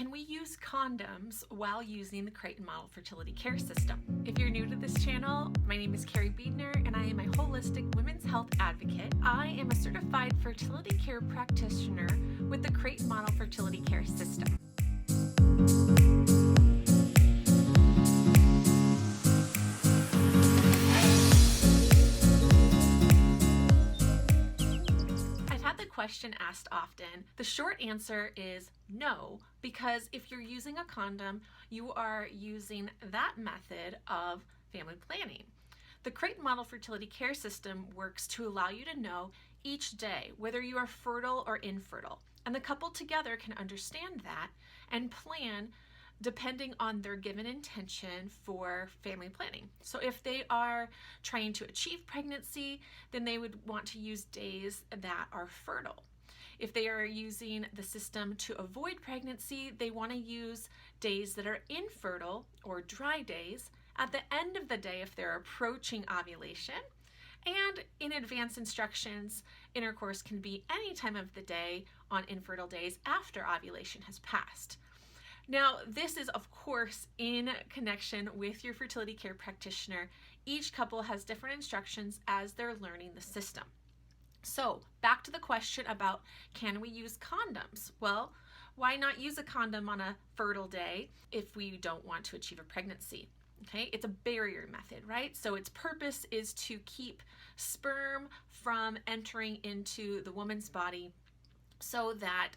Can we use condoms while using the Creighton Model Fertility Care System? If you're new to this channel, my name is Carrie Biedner and I am a holistic women's health advocate. I am a certified fertility care practitioner with the Creighton Model Fertility Care System. Question asked often. The short answer is no, because if you're using a condom, you are using that method of family planning. The Creighton Model Fertility Care System works to allow you to know each day whether you are fertile or infertile, and the couple together can understand that and plan depending on their given intention for family planning. So if they are trying to achieve pregnancy, then they would want to use days that are fertile. If they are using the system to avoid pregnancy, they want to use days that are infertile or dry days at the end of the day if they're approaching ovulation. And in advance instructions, intercourse can be any time of the day on infertile days after ovulation has passed. Now, this is, of course, in connection with your fertility care practitioner. Each couple has different instructions as they're learning the system. So, back to the question about can we use condoms? Well, why not use a condom on a fertile day if we don't want to achieve a pregnancy? Okay, it's a barrier method, right? So its purpose is to keep sperm from entering into the woman's body so that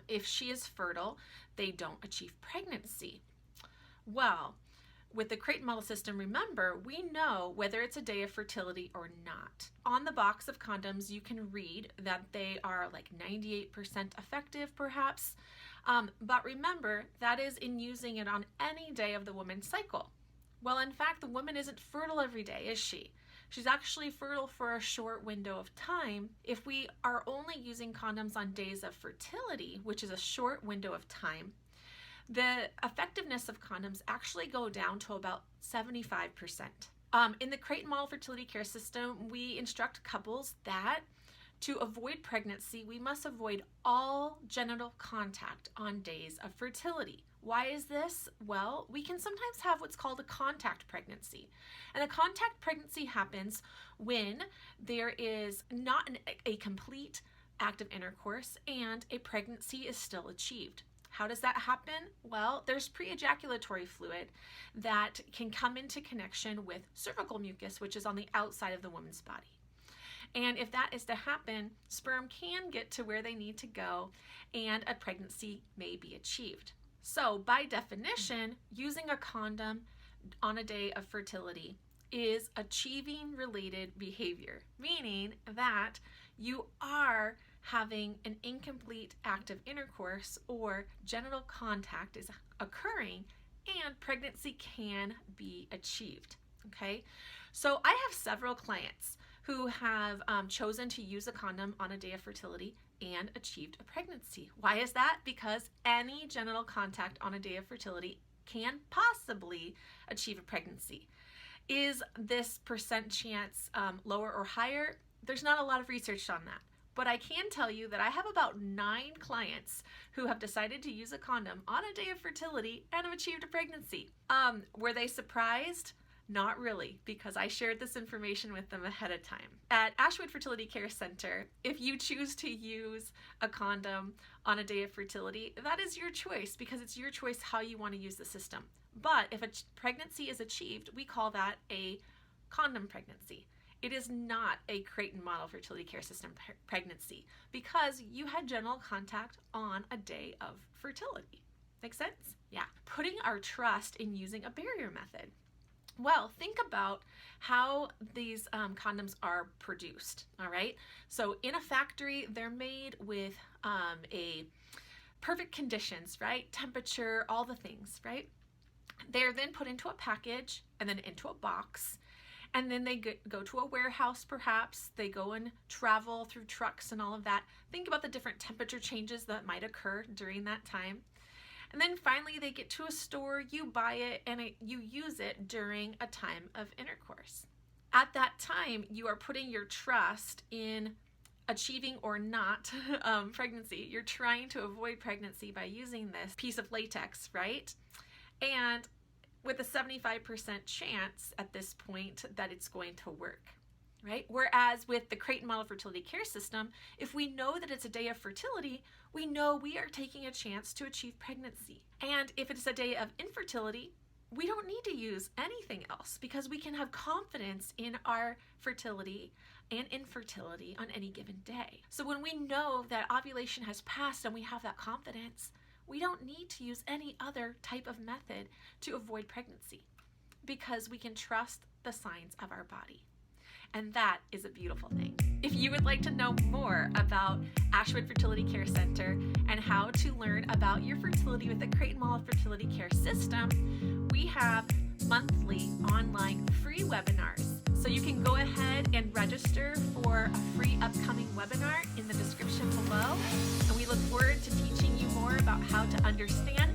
if she is fertile, they don't achieve pregnancy. Well, with the Creighton Model System, remember, we know whether it's a day of fertility or not. On the box of condoms, you can read that they are like 98% effective, perhaps. But remember, that is in using it on any day of the woman's cycle. Well, in fact, the woman isn't fertile every day, is she? She's actually fertile for a short window of time. If we are only using condoms on days of fertility, which is a short window of time, the effectiveness of condoms actually go down to about 75%. In the Creighton Model Fertility Care System, we instruct couples that to avoid pregnancy, we must avoid all genital contact on days of fertility. Why is this? Well, we can sometimes have what's called a contact pregnancy. And a contact pregnancy happens when there is not a complete act of intercourse and a pregnancy is still achieved. How does that happen? Well, there's pre-ejaculatory fluid that can come into connection with cervical mucus, which is on the outside of the woman's body. And if that is to happen, sperm can get to where they need to go and a pregnancy may be achieved. So by definition, using a condom on a day of fertility is achieving related behavior, meaning that you are having an incomplete act of intercourse or genital contact is occurring and pregnancy can be achieved. Okay, so I have several clients who have chosen to use a condom on a day of fertility and achieved a pregnancy. Why is that? Because any genital contact on a day of fertility can possibly achieve a pregnancy. Is this percent chance lower or higher? There's not a lot of research on that. But I can tell you that I have about 9 clients who have decided to use a condom on a day of fertility and have achieved a pregnancy. Were they surprised? Not really, because I shared this information with them ahead of time. At Ashwood Fertility Care Center, if you choose to use a condom on a day of fertility, that is your choice because it's your choice how you want to use the system. But if a pregnancy is achieved, we call that a condom pregnancy. It is not a Creighton Model Fertility Care System pregnancy because you had genital contact on a day of fertility. Make sense? Yeah. Putting our trust in using a barrier method. Well, think about how these condoms are produced, all right? So in a factory, they're made with a perfect conditions, right? Temperature, all the things, right? They're then put into a package and then into a box. And then they go to a warehouse, perhaps. They go and travel through trucks and all of that. Think about the different temperature changes that might occur during that time. And then finally they get to a store, you buy it, and you use it during a time of intercourse. At that time, you are putting your trust in achieving or not pregnancy. You're trying to avoid pregnancy by using this piece of latex, right? And with a 75% chance at this point that it's going to work, right? Whereas with the Creighton Model FertilityCare System, if we know that it's a day of fertility, we know we are taking a chance to achieve pregnancy. And if it's a day of infertility, we don't need to use anything else because we can have confidence in our fertility and infertility on any given day. So when we know that ovulation has passed and we have that confidence, we don't need to use any other type of method to avoid pregnancy because we can trust the signs of our body. And that is a beautiful thing. If you would like to know more about Ashwood Fertility Care Center and how to learn about your fertility with the Creighton Model FertilityCare System, we have monthly online free webinars. So you can go ahead and register for a free upcoming webinar in the description below. And we look forward to teaching you more about how to understand